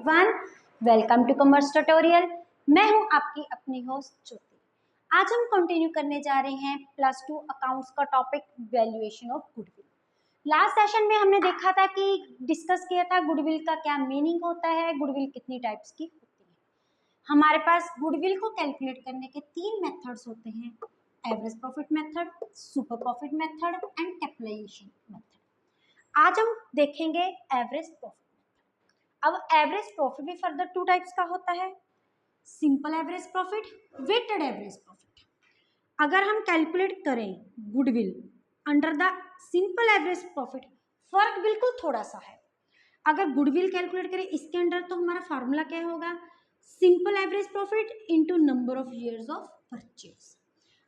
Everyone, welcome to commerce tutorial. मैं हूं आपकी अपनी होस्ट ज्योति। आज हम कंटिन्यू करने जा रहे हैं +2 अकाउंट्स का topic valuation of goodwill. Last session में हमने देखा था कि डिस्कस किया था गुडविल का क्या मीनिंग होता है, गुडविल कितनी टाइप्स की होती है। हमारे पास गुडविल को कैलकुलेट करने के 3 मेथड्स होते हैं, average profit method, super profit method and capitalisation method. आज हम देखेंगे एवरेज प्रॉफिट। अब एवरेज प्रॉफिट भी फर्दर 2 टाइप्स का होता है, simple average profit, weighted average profit. अगर हम कैलकुलेट करें goodwill under the simple average profit, फर्क बिल्कुल थोड़ा सा है। अगर गुडविल कैलकुलेट करें इसके अंडर तो हमारा फार्मूला क्या होगा, simple average profit into number of years of purchase.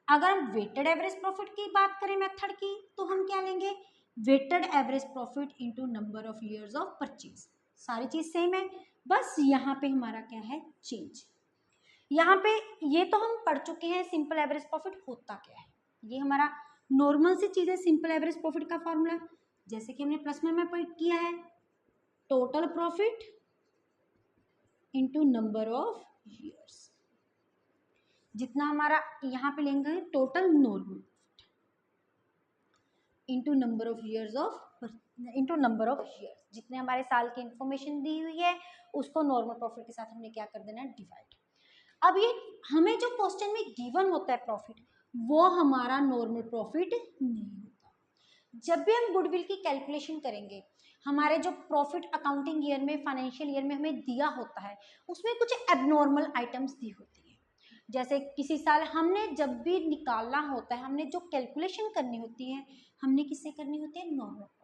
अगर हम वेटेड एवरेज प्रॉफिट की बात करें मेथड की, तो हम क्या लेंगे, weighted average profit into number of years of purchase. सारी चीज सेम है, बस यहाँ पे हमारा क्या है चेंज। यहाँ पे ये तो हम पढ़ चुके हैं सिंपल एवरेज प्रॉफिट होता क्या है। ये हमारा नॉर्मल सी चीज है सिंपल एवरेज प्रॉफिट का फॉर्मूला, जैसे कि हमने प्लस में किया है, total profit into number of years. जितना हमारा यहाँ पे लेंगे total normal into number of years जितने हमारे साल की इंफॉर्मेशन दी हुई है उसको नॉर्मल प्रॉफिट के साथ हमने क्या कर देना है, डिवाइड। अब ये हमें जो क्वेश्चन में गिवन होता है प्रॉफिट, वो हमारा नॉर्मल प्रॉफिट नहीं होता। जब भी हम गुडविल की कैलकुलेशन करेंगे, हमारे जो प्रॉफिट अकाउंटिंग ईयर में, फाइनेंशियल ईयर में हमें दिया होता है, उसमें कुछ एबनॉर्मल आइटम्स दी होती है। जैसे किसी साल हमने जब भी निकालना होता है, हमने जो कैलकुलेशन करनी होती है, हमने किससे करनी होती है, नॉर्मल प्रॉफिट।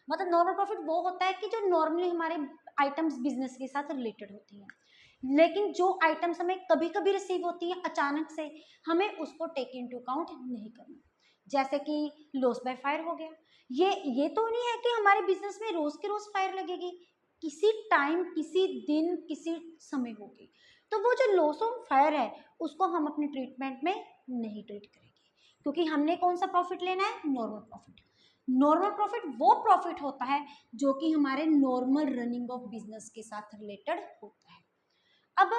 मतलब नॉर्मल प्रॉफिट वो होता है कि जो नॉर्मली हमारे आइटम्स बिजनेस के साथ रिलेटेड होती हैं। लेकिन जो आइटम्स हमें कभी कभी रिसीव होती है अचानक से, हमें उसको टेक इनटू अकाउंट नहीं करना। जैसे कि लॉस बाय फायर हो गया। ये तो नहीं है कि हमारे बिजनेस में रोज के रोज फायर लगेगी, किसी टाइम, किसी दिन, किसी समय होगी। तो वो जो लॉस ऑफ फायर है उसको हम अपने ट्रीटमेंट में नहीं ट्रीट करेंगे, क्योंकि हमने कौन सा प्रॉफिट लेना है, नॉर्मल प्रॉफिट। नॉर्मल प्रॉफिट वो प्रॉफिट होता है जो कि हमारे नॉर्मल रनिंग ऑफ बिजनेस के साथ रिलेटेड होता है। अब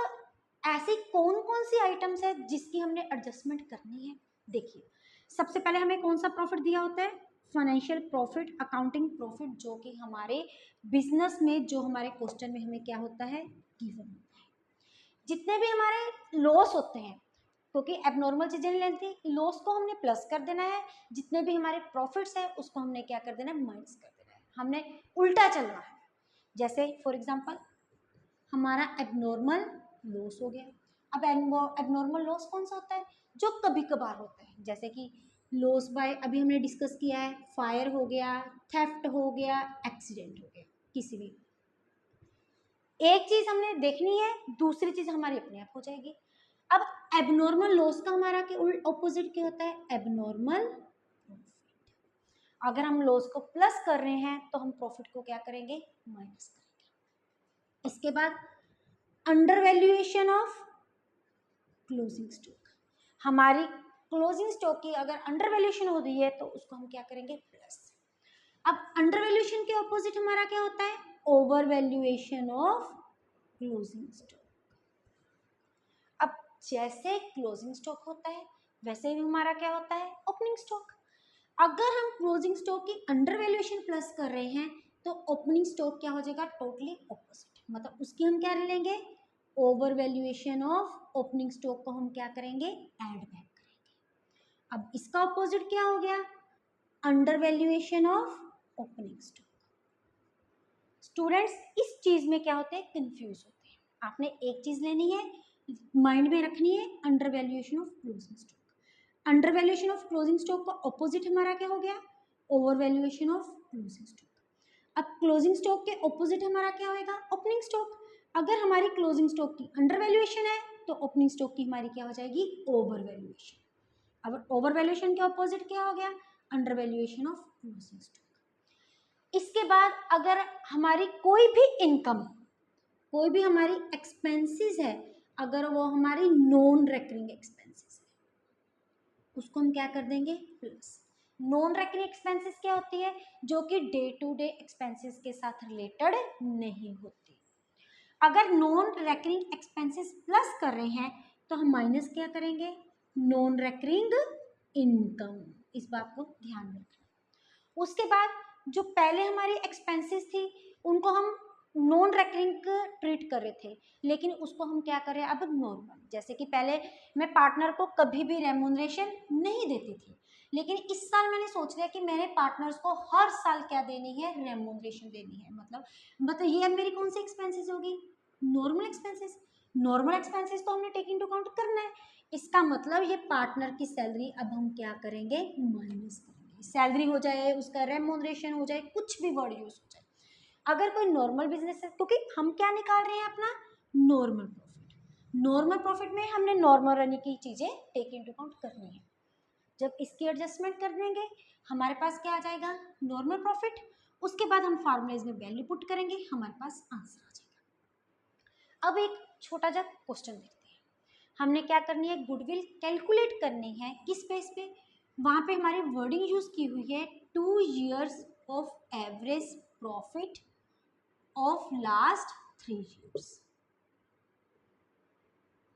ऐसी कौन कौन सी आइटम्स है जिसकी हमने एडजस्टमेंट करनी है, देखिए। सबसे पहले हमें कौन सा प्रॉफिट दिया होता है, फाइनेंशियल प्रॉफिट, अकाउंटिंग प्रॉफिट, जो कि हमारे बिजनेस में, जो हमारे क्वेश्चन में हमें क्या होता है, गिवन होता है। जितने भी हमारे लॉस होते हैं, क्योंकि एबनॉर्मल चीजें नहीं लेती, लॉस को हमने प्लस कर देना है, जितने भी हमारे प्रॉफिट्स है उसको हमने क्या कर देना है, माइनस कर देना है। हमने उल्टा चलना है। जैसे फॉर एग्जांपल हमारा एबनॉर्मल लॉस हो गया। अब एबनॉर्मल लॉस कौन सा होता है, जो कभी कभार होता है, जैसे कि लॉस बाय, अभी हमने डिस्कस किया है, फायर हो गया, थेफ्ट हो गया, एक्सीडेंट हो गया, किसी भी एक चीज हमने देखनी है, दूसरी चीज हमारी अपने आप हो जाएगी। अब एबनॉर्मल लॉस का हमारा ऑपोजिट क्या होता है, एबनॉर्मल प्रॉफिट। अगर हम लॉस को प्लस कर रहे हैं तो हम प्रॉफिट को क्या करेंगे, माइनस करेंगे। इसके बाद under valuation of closing stock. हमारी क्लोजिंग स्टॉक की अगर अंडर वैल्यूएशन हो रही है तो उसको हम क्या करेंगे, प्लस। अब अंडर वैल्यूएशन के ऑपोजिट हमारा क्या होता है, over valuation of closing stock. अब जैसे क्लोजिंग स्टॉक होता है वैसे ही हमारा क्या होता है, ओपनिंग स्टॉक। अगर हम क्लोजिंग स्टॉक की अंडर वैल्यूएशन प्लस कर रहे हैं तो ओपनिंग स्टॉक क्या हो जाएगा, टोटली ऑपोजिट। मतलब उसकी हम क्या लेंगे, over valuation of opening stock को हम क्या करेंगे, ऐड बैक करेंगे। अब इसका ऑपोजिट क्या हो गया, under valuation of opening stock. Students इस चीज में क्या होते हैं, कंफ्यूज होते हैं। आपने एक चीज लेनी है, माइंड में रखनी है, under valuation of closing stock. Under valuation of closing stock का ऑपोजिट हमारा क्या हो गया, over valuation of closing stock. अब क्लोजिंग स्टॉक के ऑपोजिट हमारा क्या होगा, ओपनिंग स्टॉक। अगर हमारी क्लोजिंग स्टॉक की अंडर वैल्यूएशन है तो ओपनिंग स्टॉक की हमारी क्या हो जाएगी, ओवर वैल्यूएशन। अब ओवर वैल्यूएशन के ऑपोजिट क्या हो गया, under valuation of closing stock. इसके बाद अगर हमारी कोई भी इनकम, कोई भी हमारी एक्सपेंसेस है, अगर वो हमारी नॉन रेकरिंग एक्सपेंसेस है, उसको हम क्या कर देंगे, प्लस। नॉन रेकरिंग एक्सपेंसेस क्या होती है, जो कि डे टू डे एक्सपेंसेस के साथ रिलेटेड नहीं होती। अगर नॉन रेकरिंग एक्सपेंसेस प्लस कर रहे हैं तो हम माइनस क्या करेंगे, नॉन रेकरिंग इनकम। इस बात को ध्यान में रखना। उसके बाद जो पहले हमारी एक्सपेंसेस थी उनको हम नॉन रेकरिंग ट्रीट कर रहे थे, लेकिन उसको हम क्या करें अब नॉर्मल। जैसे कि पहले मैं पार्टनर को कभी भी रेम्यूनरेशन नहीं देती थी, लेकिन इस साल मैंने सोच लिया कि मेरे पार्टनर्स को हर साल क्या देनी है, रेम्यूनरेशन देनी है। मतलब ये अब मेरी कौन सी एक्सपेंसेस होगी, नॉर्मल एक्सपेंसेस। नॉर्मल एक्सपेंसेस तो हमने टेक इनटू अकाउंट करना है। इसका मतलब ये पार्टनर की सैलरी अब हम क्या करेंगे, माइनस करेंगे। सैलरी हो जाए, उसका रेम्यूनरेशन हो जाए, कुछ भी वर्ड यूज हो जाए। अगर कोई नॉर्मल बिजनेस है, क्योंकि हम क्या निकाल रहे हैं अपना नॉर्मल प्रॉफिट। नॉर्मल प्रॉफिट में हमने नॉर्मल रनिंग की चीजें टेक इनटू अकाउंट करनी है। जब इसकी एडजस्टमेंट कर देंगे हमारे पास क्या आ जाएगा, नॉर्मल प्रॉफिट। उसके बाद हम फार्मूलेज में वैल्यू पुट करेंगे, हमारे पास आंसर आ जाएगा। अब एक छोटा सा क्वेश्चन देखते हैं। हमने क्या करनी है, गुडविल कैलकुलेट करनी है। किस बेस पे, वहां पे हमारी वर्डिंग यूज की हुई है 2 years of average profit of last 3 years।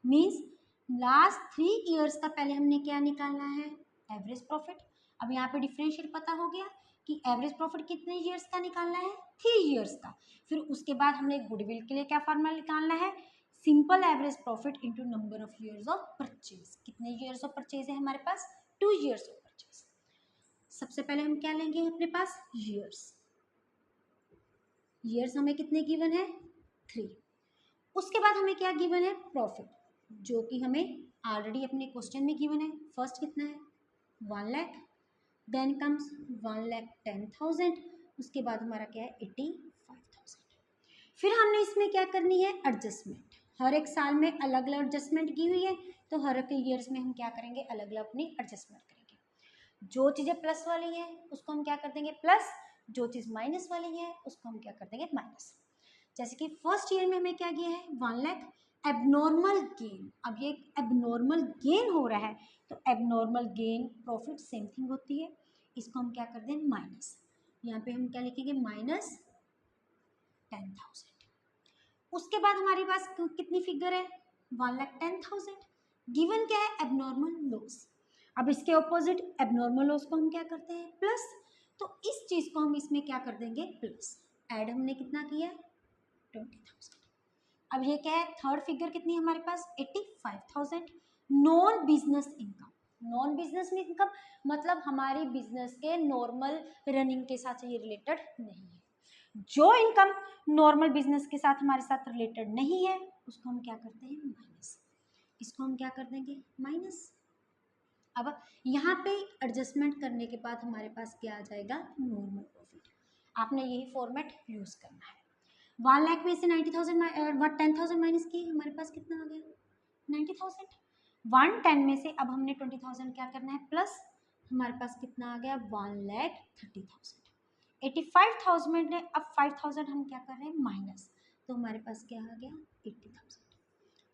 Means last 3 years का पहले हमने क्या निकालना है, एवरेज प्रॉफिट। अब यहाँ पे डिफरेंशिएट पता हो गया कि एवरेज प्रॉफिट कितने ईयर्स का निकालना है, 3 years का। फिर उसके बाद हमने गुडविल के लिए क्या फार्मूला निकालना है, simple average profit into number of years of purchase. कितने ईयर्स ऑफ परचेज है हमारे पास, 2 years ऑफ परचेज। सबसे पहले हम क्या लेंगे अपने पास, ईयर्स। ईयर्स हमें कितने गिवन है, 3। उसके बाद हमें क्या गिवन है, प्रॉफिट, जो कि हमें ऑलरेडी अपने क्वेश्चन में गिवन है। फर्स्ट कितना है, 1 लाख, देन कम्स 1,10,000, उसके बाद हमारा क्या है 85,000। फिर हमने इसमें क्या करनी है, एडजस्टमेंट। हर एक साल में अलग अलग एडजस्टमेंट की हुई है, तो हर एक ईयर्स में हम क्या करेंगे, अलग अलग अपनी एडजस्टमेंट करेंगे। जो चीज़ें प्लस वाली है उसको हम क्या कर देंगे प्लस, जो चीज़ माइनस वाली है उसको हम क्या कर देंगे माइनस। जैसे कि फर्स्ट ईयर में हमें क्या किया है, 1 लाख एबनॉर्मल गेन। अब ये एबनॉर्मल गेन हो रहा है, तो abnormal gain profit same thing होती है, इसको हम क्या कर दें माइनस। यहाँ पे हम क्या लिखेंगे, -10,000। उसके बाद हमारे पास कितनी फिगर है, 1,10,000। गिवन क्या है, एबनॉर्मल लॉस। अब इसके ऑपोजिट एबनॉर्मल लॉस को हम क्या करते हैं, प्लस। तो इस चीज़ को हम इसमें क्या कर देंगे, प्लस। ऐड हमने कितना किया, 20,000। अब ये क्या है, थर्ड फिगर कितनी है हमारे पास, 85,000। Non business income. Non business income मतलब हमारी बिजनेस के नॉर्मल रनिंग के साथ ये रिलेटेड नहीं है। जो इनकम नॉर्मल बिजनेस के साथ हमारे साथ रिलेटेड नहीं है उसको हम क्या करते हैं, माइनस। इसको हम क्या कर देंगे, माइनस। अब यहाँ पे एडजस्टमेंट करने के बाद हमारे पास क्या आ जाएगा, नॉर्मल प्रॉफिट। आपने यही फॉर्मेट यूज करना है। 1 लाख में से 90,000 10,000 माइनस की, हमारे पास कितना आ गया, 90,000। 110 में से अब हमने 20,000 क्या करना है, प्लस। हमारे पास कितना आ गया, 1,30,000। 85,000 ने अब 5,000 हम क्या कर रहे हैं, माइनस। तो हमारे पास क्या आ गया, 80,000।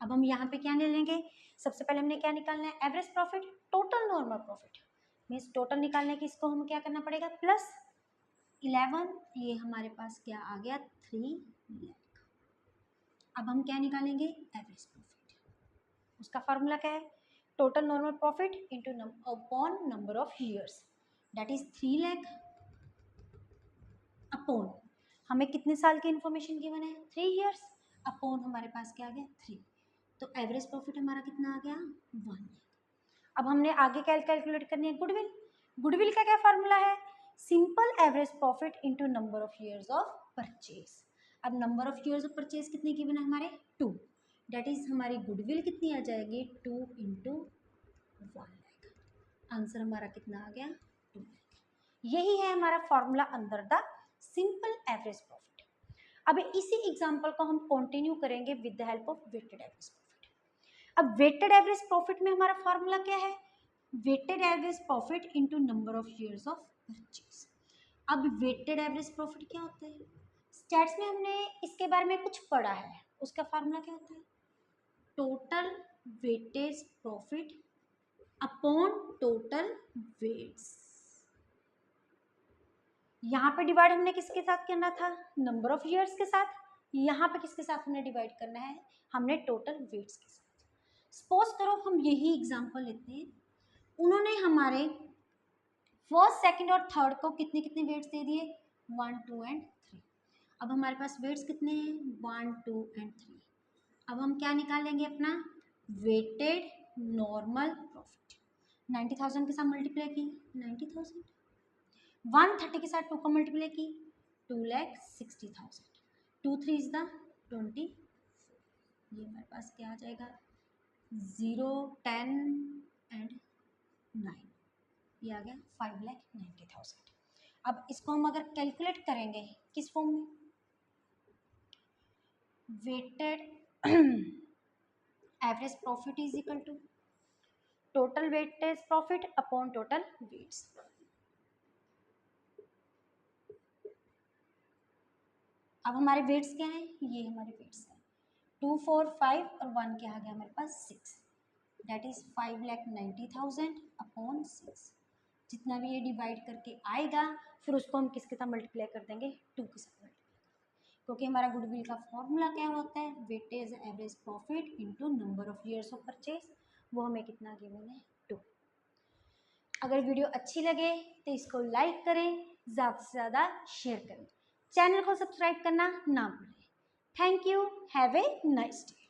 अब हम यहाँ पे क्या ले लेंगे, सबसे पहले हमने क्या निकालना है, average profit, total normal profit. Means total निकालने की इसको हम क्या करना पड़ेगा, प्लस 11, ये हमारे पास क्या आ गया, 3 लाख। अब हम क्या निकालेंगे, एवरेज प्रॉफिट। उसका फार्मूला क्या है, total normal profit into upon number of years, that is 3 lakh upon, हमें कितने साल की इन्फॉर्मेशन गिवन है, 3 years, अपॉन हमारे पास क्या आ गया, 3। तो एवरेज प्रॉफिट हमारा कितना आ गया, 1 लाख। अब हमने आगे क्या कैलकुलेट करनी है, गुडविल। गुडविल का क्या फार्मूला है, simple average profit into number of years of purchase. अब number of years of purchase कितने गिवन है हमारे, 2। डेट इज हमारी गुडविल कितनी आ जाएगी, 2 इंटू 1 लाख। आंसर हमारा कितना आ गया, 2 लाख। यही है हमारा फॉर्मूला अंदर द सिंपल एवरेज प्रॉफिट। अब इसी एग्जांपल को हम कंटिन्यू करेंगे with the help of weighted average profit. अब वेटेड एवरेज प्रॉफिट में हमारा फॉर्मूला क्या है, weighted average profit into number of years of purchase. अब वेटेड एवरेज प्रॉफिट क्या होता है, स्टैट्स में हमने इसके बारे में कुछ पढ़ा है। उसका फार्मूला क्या होता है, total weightage profit upon total weights. यहाँ पे डिवाइड हमने किसके साथ करना था, नंबर ऑफ ईयर्स के साथ। यहाँ पे किसके साथ हमने डिवाइड करना है, हमने टोटल वेट्स के साथ। सपोज करो हम यही एग्जांपल लेते हैं, उन्होंने हमारे फर्स्ट सेकंड और थर्ड को कितने कितने वेट्स दे दिए, 1 2 एंड 3। अब हमारे पास वेट्स कितने हैं, 1 2 एंड 3। अब हम क्या निकालेंगे, अपना वेटेड नॉर्मल प्रॉफिट। 90,000 के साथ मल्टीप्लाई की 90,000, 130 के साथ 2 का मल्टीप्लाई की 2,60,000, 2 3 इज द 20। ये हमारे पास क्या आ जाएगा, 0 10 एंड 9, ये आ गया 5,90,000। अब इसको हम अगर कैलकुलेट करेंगे किस फॉर्म में, weighted average profit is equal to total weightage profit upon total weights. अब हमारे वेट्स क्या हैं, ये हमारे वेट्स हैं 2 4 5 और 1 क्या आ गया हमारे पास 6, दैट इज 5,90,000 अपॉन 6। जितना भी ये डिवाइड करके आएगा फिर उसको हम किसके साथ मल्टीप्लाई कर देंगे, 2 के साथ मल्टीप्लाई, क्योंकि हमारा गुडविल का फॉर्मूला क्या होता है, weightage average profit into number of years of purchase, वो हमें कितना गिवन है, 2। अगर वीडियो अच्छी लगे तो इसको लाइक करें, ज़्यादा से ज़्यादा शेयर करें, चैनल को सब्सक्राइब करना ना भूलें। Thank you, have a nice day.